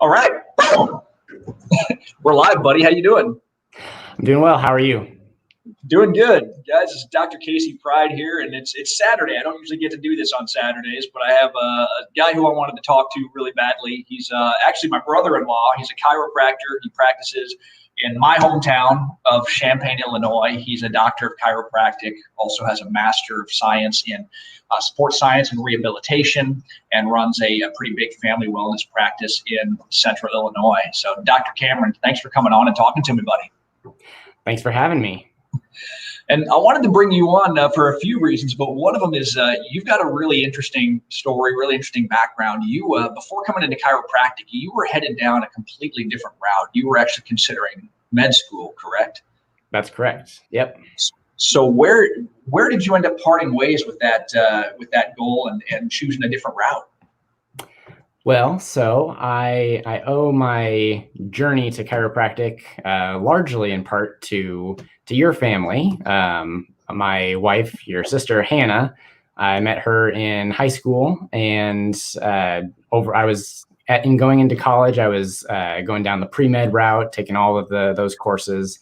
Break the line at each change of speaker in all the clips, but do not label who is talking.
All right. We're live, buddy. How you doing?
I'm doing well. How are you?
Doing good. Guys, it's Dr. Casey Pride here, and it's Saturday. I don't usually get to do this on Saturdays, but I have a guy who I wanted to talk to really badly. He's actually my brother-in-law. He's a chiropractor. He practices in my hometown of Champaign, Illinois. He's a doctor of chiropractic, also has a Master of Science in Sports Science and Rehabilitation, and runs a pretty big family wellness practice in central Illinois. So, Dr. Cameron, thanks for coming on and talking to me, buddy.
Thanks for having me.
And I wanted to bring you on for a few reasons, but one of them is you've got a really interesting story, really interesting background. You, before coming into chiropractic, you were headed down a completely different route. You were actually considering med school, correct?
That's correct. Yep.
So where did you end up parting ways with that goal and choosing a different route?
Well, so I owe my journey to chiropractic largely in part to your family. My wife, your sister Hannah, I met her in high school, and going into college, I was going down the pre-med route, taking all of those courses,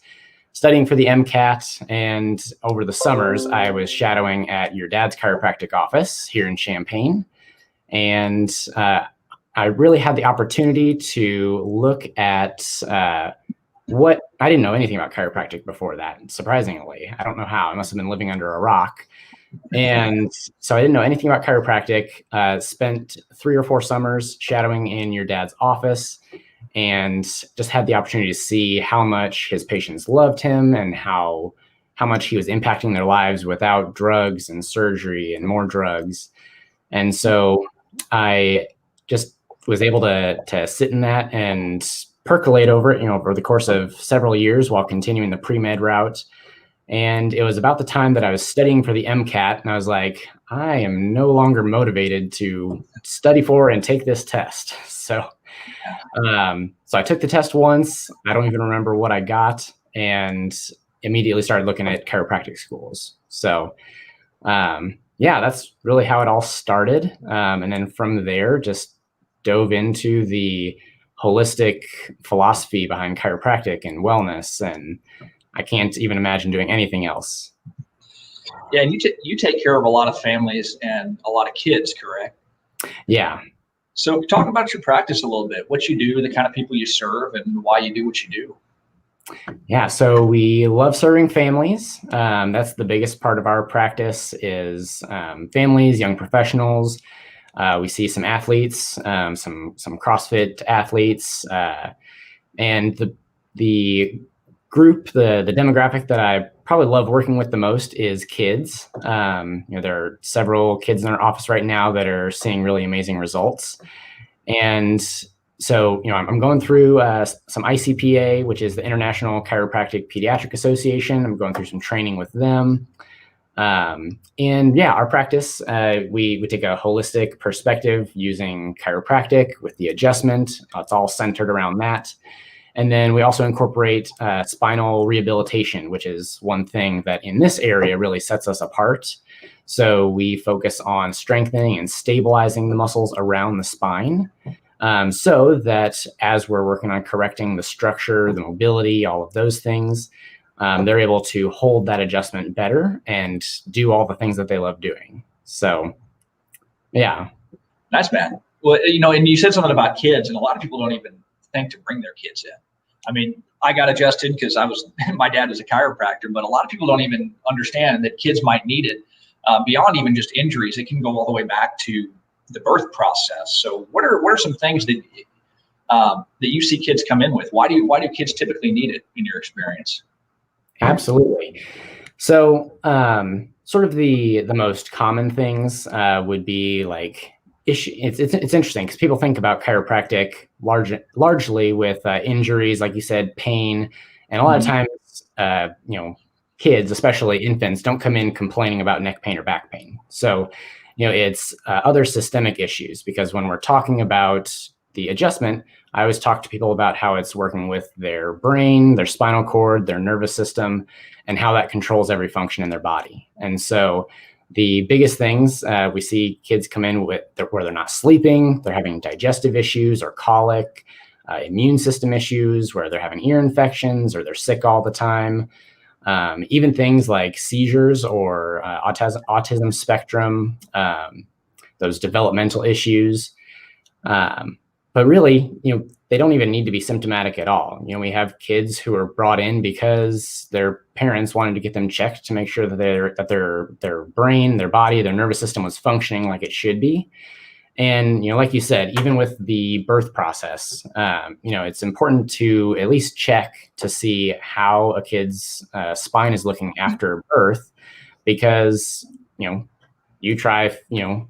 studying for the MCAT, and over the summers, I was shadowing at your dad's chiropractic office here in Champaign, and I really had the opportunity to look at what I didn't know anything about chiropractic before that. Surprisingly, I don't know how. I must have been living under a rock. And so I didn't know anything about chiropractic. Spent 3 or 4 summers shadowing in your dad's office, and just had the opportunity to see how much his patients loved him and how much he was impacting their lives without drugs and surgery and more drugs. And so I just was able to sit in that and percolate over it, over the course of several years while continuing the pre-med route. And it was about the time that I was studying for the MCAT, and I was like, I am no longer motivated to study for and take this test. So I took the test once. I don't even remember what I got, and immediately started looking at chiropractic schools. So that's really how it all started. And then from there, just dove into the holistic philosophy behind chiropractic and wellness, and I can't even imagine doing anything else.
Yeah, and you take care of a lot of families and a lot of kids, correct?
Yeah.
So talk about your practice a little bit, what you do, the kind of people you serve, and why you do what you do.
Yeah, so we love serving families. That's the biggest part of our practice is families, young professionals. We see some athletes, some CrossFit athletes, and the group, the demographic that I probably love working with the most is kids. There are several kids in our office right now that are seeing really amazing results. And so, I'm going through some ICPA, which is the International Chiropractic Pediatric Association. I'm going through some training with them. Our practice, we take a holistic perspective using chiropractic with the adjustment. It's all centered around that. And then we also incorporate spinal rehabilitation, which is one thing that in this area really sets us apart. So we focus on strengthening and stabilizing the muscles around the spine, so that as we're working on correcting the structure, the mobility, all of those things, they're able to hold that adjustment better and do all the things that they love doing. So, yeah.
Nice, man. Well, and you said something about kids, and a lot of people don't even think to bring their kids in. I mean, I got adjusted because my dad was a chiropractor, but a lot of people don't even understand that kids might need it beyond even just injuries. It can go all the way back to the birth process. So what are some things that you see kids come in with? Why do kids typically need it in your experience?
Absolutely. So sort of the most common things would be like it's interesting because people think about chiropractic largely with injuries, like you said, pain, and a lot of times, kids, especially infants, don't come in complaining about neck pain or back pain. So, it's other systemic issues, because when we're talking about the adjustment, I always talk to people about how it's working with their brain, their spinal cord, their nervous system, and how that controls every function in their body. And so the biggest things we see kids come in with where they're not sleeping, they're having digestive issues or colic, immune system issues where they're having ear infections or they're sick all the time. Even things like seizures or autism spectrum, those developmental issues. But really, they don't even need to be symptomatic at all. We have kids who are brought in because their parents wanted to get them checked to make sure that their brain, their body, their nervous system was functioning like it should be. And, like you said, even with the birth process, it's important to at least check to see how a kid's spine is looking after birth, because, you try,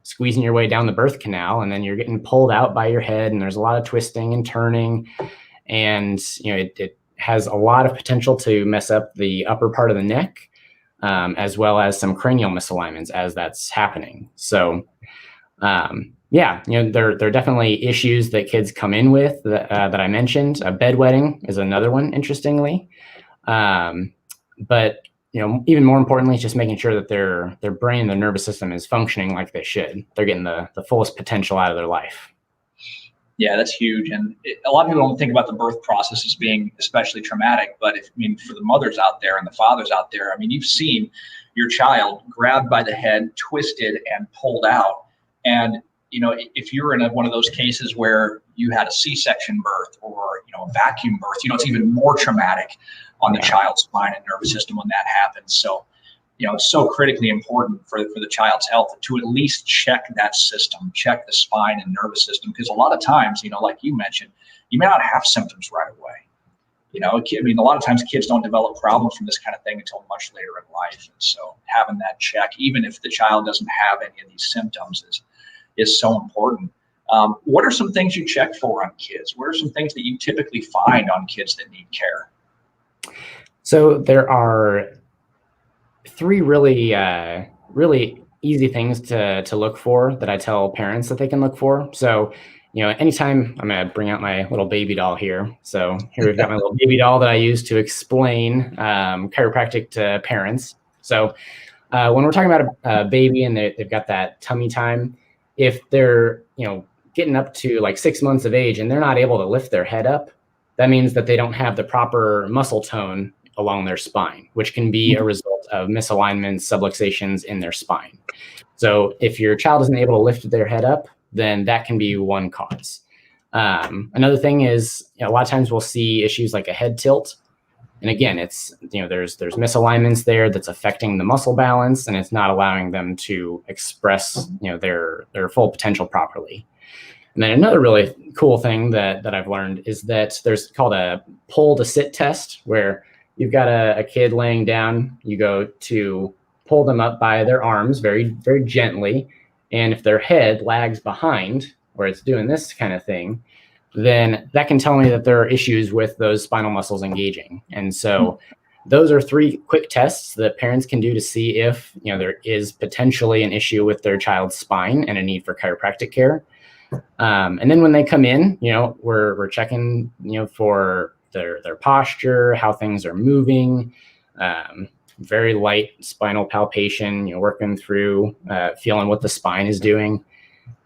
squeezing your way down the birth canal and then you're getting pulled out by your head and there's a lot of twisting and turning. And, it has a lot of potential to mess up the upper part of the neck, as well as some cranial misalignments as that's happening. So, there are definitely issues that kids come in with that I mentioned. Bedwetting is another one, interestingly. But even more importantly, it's just making sure that their brain, their nervous system is functioning like they should. They're getting the fullest potential out of their life.
Yeah, that's huge. And a lot of people don't think about the birth process as being especially traumatic, but for the mothers out there and the fathers out there, you've seen your child grabbed by the head, twisted and pulled out. And, if you're in one of those cases where you had a C-section birth or, a vacuum birth, it's even more traumatic on the child's spine and nervous system when that happens. So, it's so critically important for the child's health to at least check that system, check the spine and nervous system, because a lot of times, like you mentioned, you may not have symptoms right away. A lot of times kids don't develop problems from this kind of thing until much later in life. And so having that check, even if the child doesn't have any of these symptoms, is so important. What are some things you check for on kids? What are some things that you typically find on kids that need care?
So there are three really easy things to look for that I tell parents that they can look for. So, anytime, I'm going to bring out my little baby doll here. So here we've got my little baby doll that I use to explain chiropractic to parents. So when we're talking about a baby and they've got that tummy time, if they're, getting up to like 6 months of age and they're not able to lift their head up, that means that they don't have the proper muscle tone along their spine, which can be a result of misalignments, subluxations in their spine. So if your child isn't able to lift their head up, then that can be one cause. Another thing is, a lot of times we'll see issues like a head tilt. And again, it's, there's misalignments there that's affecting the muscle balance, and it's not allowing them to express, their full potential properly. And then another really cool thing that I've learned is that there's called a pull to sit test, where you've got a kid laying down, you go to pull them up by their arms very, very gently. And if their head lags behind, or it's doing this kind of thing, then that can tell me that there are issues with those spinal muscles engaging. And so those are three quick tests that parents can do to see if, there is potentially an issue with their child's spine and a need for chiropractic care. And then when they come in, we're checking, for their posture, how things are moving, very light spinal palpation, working through, feeling what the spine is doing,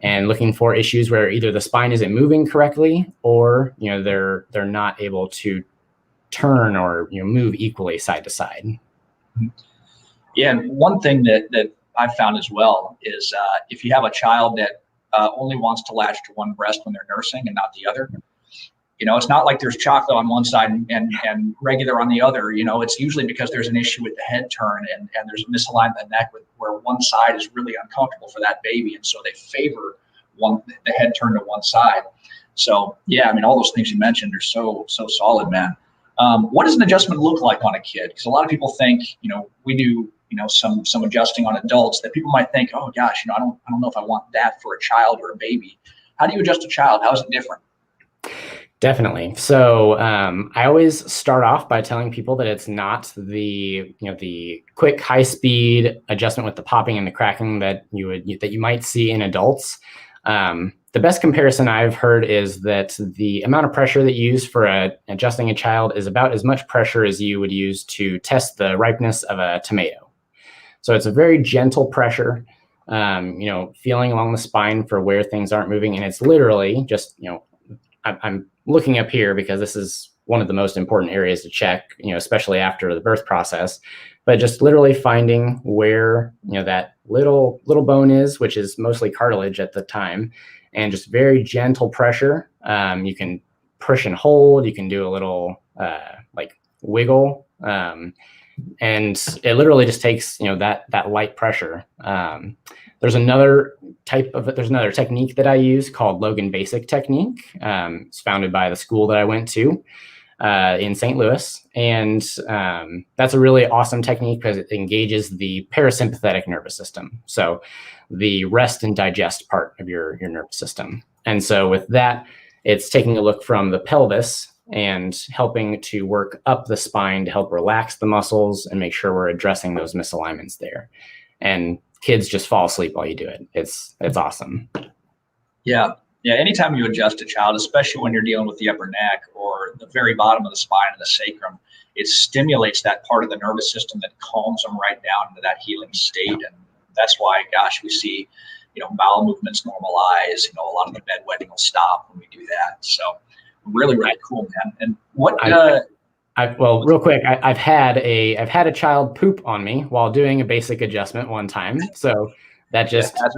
and looking for issues where either the spine isn't moving correctly or, they're not able to turn or, move equally side to side.
Yeah. And one thing that I've found as well is if you have a child that only wants to latch to one breast when they're nursing and not the other, it's not like there's chocolate on one side and regular on the other. It's usually because there's an issue with the head turn and there's a misalignment in the neck where one side is really uncomfortable for that baby. And so they favor the head turn to one side. So, yeah, all those things you mentioned are so solid, man. What does an adjustment look like on a kid? Because a lot of people think, we do, some adjusting on adults that people might think, oh gosh, I don't know if I want that for a child or a baby. How do you adjust a child? How is it different?
Definitely. So I always start off by telling people that it's not the quick high speed adjustment with the popping and the cracking that you might see in adults. The best comparison I've heard is that the amount of pressure that you use for adjusting a child is about as much pressure as you would use to test the ripeness of a tomato. So it's a very gentle pressure, feeling along the spine for where things aren't moving. And it's literally just, I'm looking up here because this is one of the most important areas to check, especially after the birth process. But just literally finding where, that little bone is, which is mostly cartilage at the time, and just very gentle pressure. You can push and hold. You can do a little like wiggle. And it literally just takes, that light pressure. There's another technique that I use called Logan Basic technique. It's founded by the school that I went to in St. Louis. And that's a really awesome technique because it engages the parasympathetic nervous system. So the rest and digest part of your nervous system. And so with that, it's taking a look from the pelvis and helping to work up the spine to help relax the muscles and make sure we're addressing those misalignments there. And kids just fall asleep while you do it. It's awesome.
Yeah. Anytime you adjust a child, especially when you're dealing with the upper neck or the very bottom of the spine and the sacrum, it stimulates that part of the nervous system that calms them right down into that healing state. And that's why, gosh, we see, bowel movements normalize. A lot of the bedwetting will stop when we do that. So really, really cool, man. And what?
Well, real quick, I've had a child poop on me while doing a basic adjustment one time. So that just
has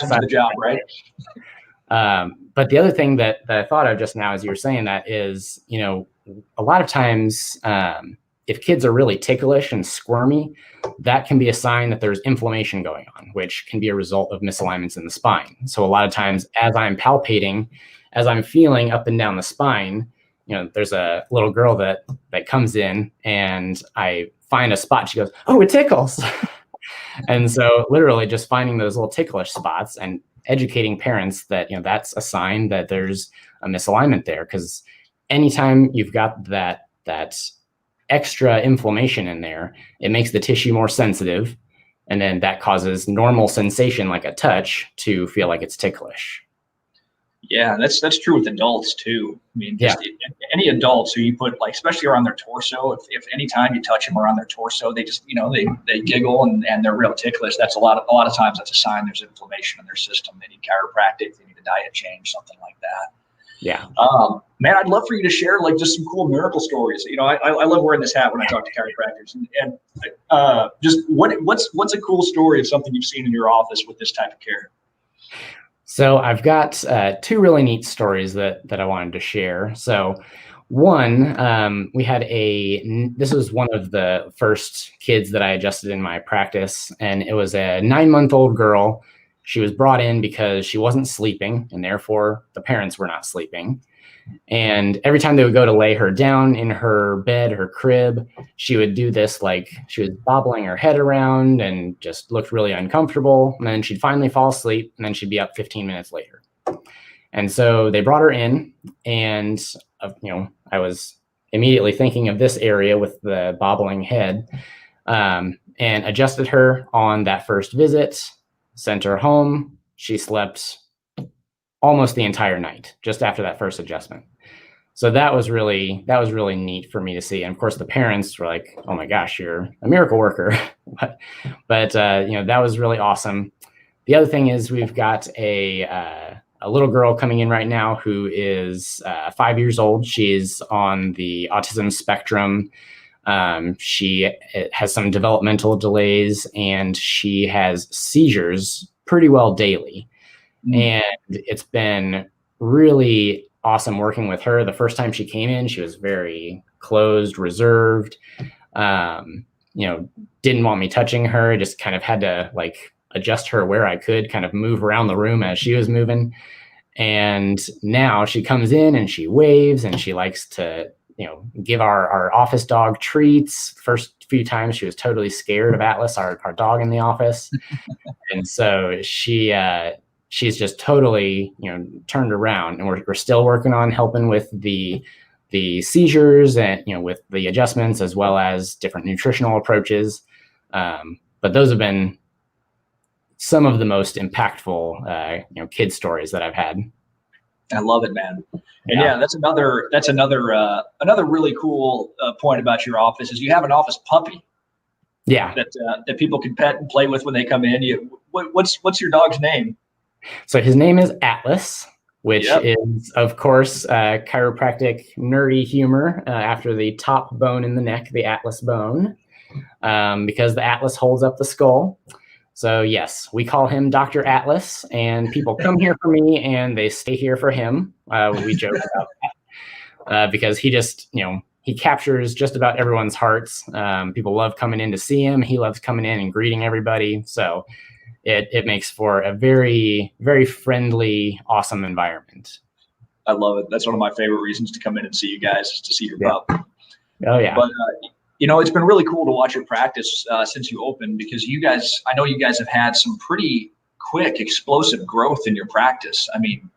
to do the job, right?
But the other thing that I thought of just now as you were saying that is, a lot of times if kids are really ticklish and squirmy, that can be a sign that there's inflammation going on, which can be a result of misalignments in the spine. So a lot of times as I'm palpating, as I'm feeling up and down the spine, there's a little girl that comes in and I find a spot. She goes, "Oh, it tickles." And so literally just finding those little ticklish spots and educating parents that, that's a sign that there's a misalignment there. Because anytime you've got that extra inflammation in there, it makes the tissue more sensitive. And then that causes normal sensation like a touch to feel like it's ticklish.
Yeah, that's true with adults too. I mean, any adults who you put, like, especially around their torso, if any time you touch them around their torso, they just, they giggle and they're real ticklish. That's a lot of times that's a sign there's inflammation in their system. They need chiropractic, they need a diet change, something like that.
Yeah.
Man, I'd love for you to share like just some cool miracle stories. I love wearing this hat when I talk to chiropractors, and just what's a cool story of something you've seen in your office with this type of care?
So I've got two really neat stories that I wanted to share. So one, this was one of the first kids that I adjusted in my practice, and it was a 9-month-old girl. She was brought in because she wasn't sleeping, and therefore the parents were not sleeping. And every time they would go to lay her down in her bed, her crib, she would do this, like she was bobbling her head around and just looked really uncomfortable. And then she'd finally fall asleep, and then she'd be up 15 minutes later. And so they brought her in, and I was immediately thinking of this area with the bobbling head, and adjusted her on that first visit, sent her home. She slept almost the entire night just after that first adjustment. So that was really neat for me to see. And of course the parents were like, "Oh my gosh, you're a miracle worker." but that was really awesome. The other thing is we've got a little girl coming in right now who is 5 years old. She's on the autism spectrum. She has some developmental delays, and she has seizures pretty well daily. And it's been really awesome working with her. The first time she came in, she was very closed, reserved, didn't want me touching her. Just kind of had to like adjust her where I could, kind of move around the room as she was moving. And now she comes in and she waves, and she likes to, give our office dog treats. First few times she was totally scared of Atlas, our dog in the office. And so she's just totally, turned around, and we're still working on helping with the seizures and, with the adjustments as well as different nutritional approaches. But those have been some of the most impactful, kid stories that I've had.
I love it, man. And yeah, that's another really cool point about your office is you have an office puppy.
Yeah.
That people can pet and play with when they come in. What's your dog's name?
So his name is Atlas. which
Yep.
is, of course, chiropractic nerdy humor after the top bone in the neck, the atlas bone, because the atlas holds up the skull. So yes, we call him Dr. Atlas, and people come here for me and they stay here for him. We joke about that because he just, he captures just about everyone's hearts. People love coming in to see him. He loves coming in and greeting everybody. So it makes for a very, very friendly, awesome environment.
I love it. That's one of my favorite reasons to come in and see you guys, is to see your pup.
Oh yeah.
But it's been really cool to watch your practice since you opened, because I know you guys have had some pretty quick, explosive growth in your practice. I mean,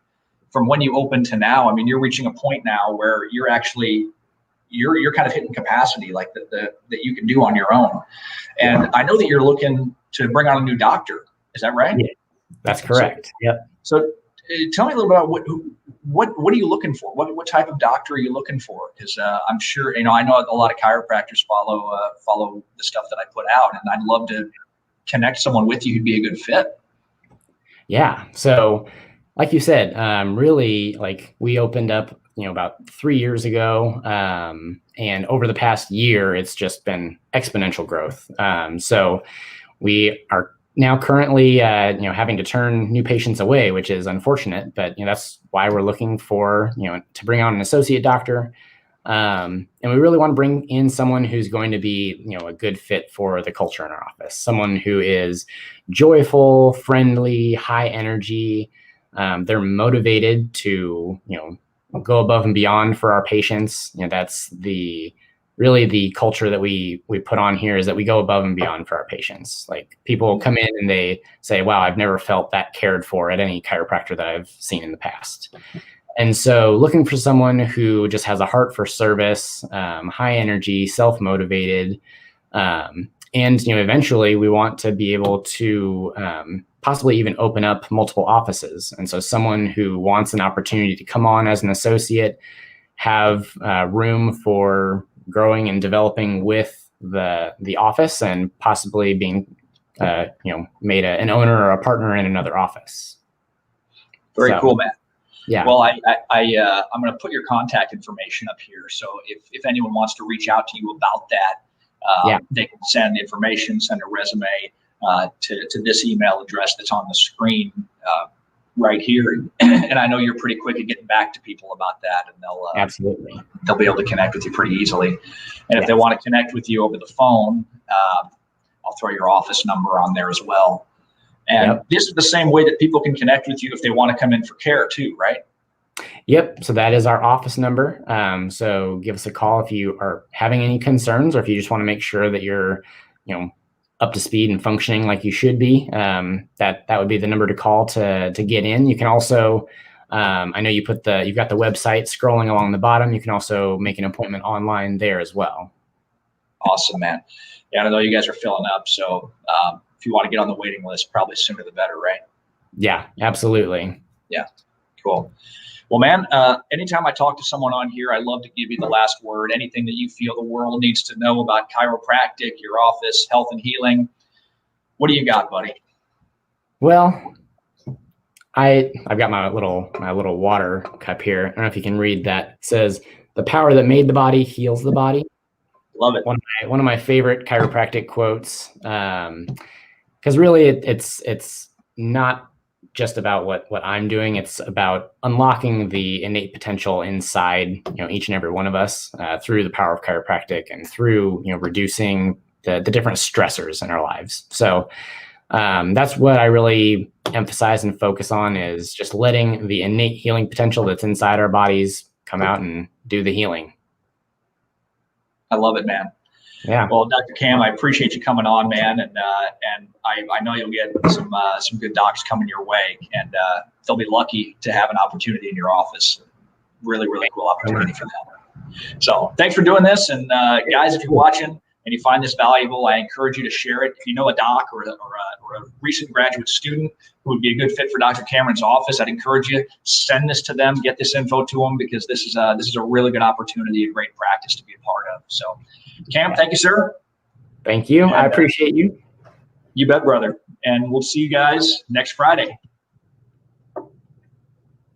from when you opened to now, I mean, you're reaching a point now where you're actually, you're kind of hitting capacity like that you can do on your own. And I know that you're looking to bring on a new doctor. Is that right?
Yeah, that's correct. Yep.
So tell me a little about what are you looking for? What type of doctor are you looking for? Because I'm sure, I know a lot of chiropractors follow the stuff that I put out, and I'd love to connect someone with you who'd be a good fit.
Yeah. So like you said, really, like, we opened up, about 3 years ago. And over the past year, it's just been exponential growth. So we are now currently, having to turn new patients away, which is unfortunate, but that's why we're looking for, to bring on an associate doctor. And we really want to bring in someone who's going to be, a good fit for the culture in our office, someone who is joyful, friendly, high energy. They're motivated to, go above and beyond for our patients. That's really the culture that we put on here, is that we go above and beyond for our patients. Like, people come in and they say, wow, I've never felt that cared for at any chiropractor that I've seen in the past. And so looking for someone who just has a heart for service, high energy, self-motivated. And, eventually we want to be able to possibly even open up multiple offices. And so someone who wants an opportunity to come on as an associate, have room for growing and developing with the office, and possibly being, made an owner or a partner in another office.
Very cool, man.
Yeah.
Well, I'm going to put your contact information up here. So if anyone wants to reach out to you about that, they can send information, send a resume to this email address that's on the screen right here. And I know you're pretty quick at getting back to people about that, and they'll be able to connect with you pretty easily. And if they want to connect with you over the phone, I'll throw your office number on there as well. And this is the same way that people can connect with you if they want to come in for care too, right?
Yep. So that is our office number. So give us a call if you are having any concerns, or if you just want to make sure that you're, up to speed and functioning like you should be. That would be the number to call to get in. You can also, I know you've got the website scrolling along the bottom. You can also make an appointment online there as well. Awesome, man.
Yeah, I know you guys are filling up. So if you want to get on the waiting list, probably sooner the better, right?
Yeah, absolutely.
Yeah, cool. Well, man, anytime I talk to someone on here, I love to give you the last word. Anything that you feel the world needs to know about chiropractic, your office, health and healing. What do you got, buddy?
Well, I've got my little water cup here. I don't know if you can read that. It says, "The power that made the body heals the body."
Love it.
One of my favorite chiropractic quotes, because really it's not just about what I'm doing. It's about unlocking the innate potential inside, each and every one of us, through the power of chiropractic, and through, reducing the different stressors in our lives. So that's what I really emphasize and focus on, is just letting the innate healing potential that's inside our bodies come out and do the healing.
I love it, man.
Yeah.
Well, Dr. Cam, I appreciate you coming on, man, and I know you'll get some good docs coming your way, and they'll be lucky to have an opportunity in your office. Really, really cool opportunity for them. So thanks for doing this, and guys, if you're watching and you find this valuable, I encourage you to share it. If you know a doc or a recent graduate student who would be a good fit for Dr. Cameron's office, I'd encourage you, send this to them, get this info to them, because this is a really good opportunity, a great practice to be a part of. So, Cam, thank you, sir.
Thank you. And I appreciate you.
You bet, brother. And we'll see you guys next Friday.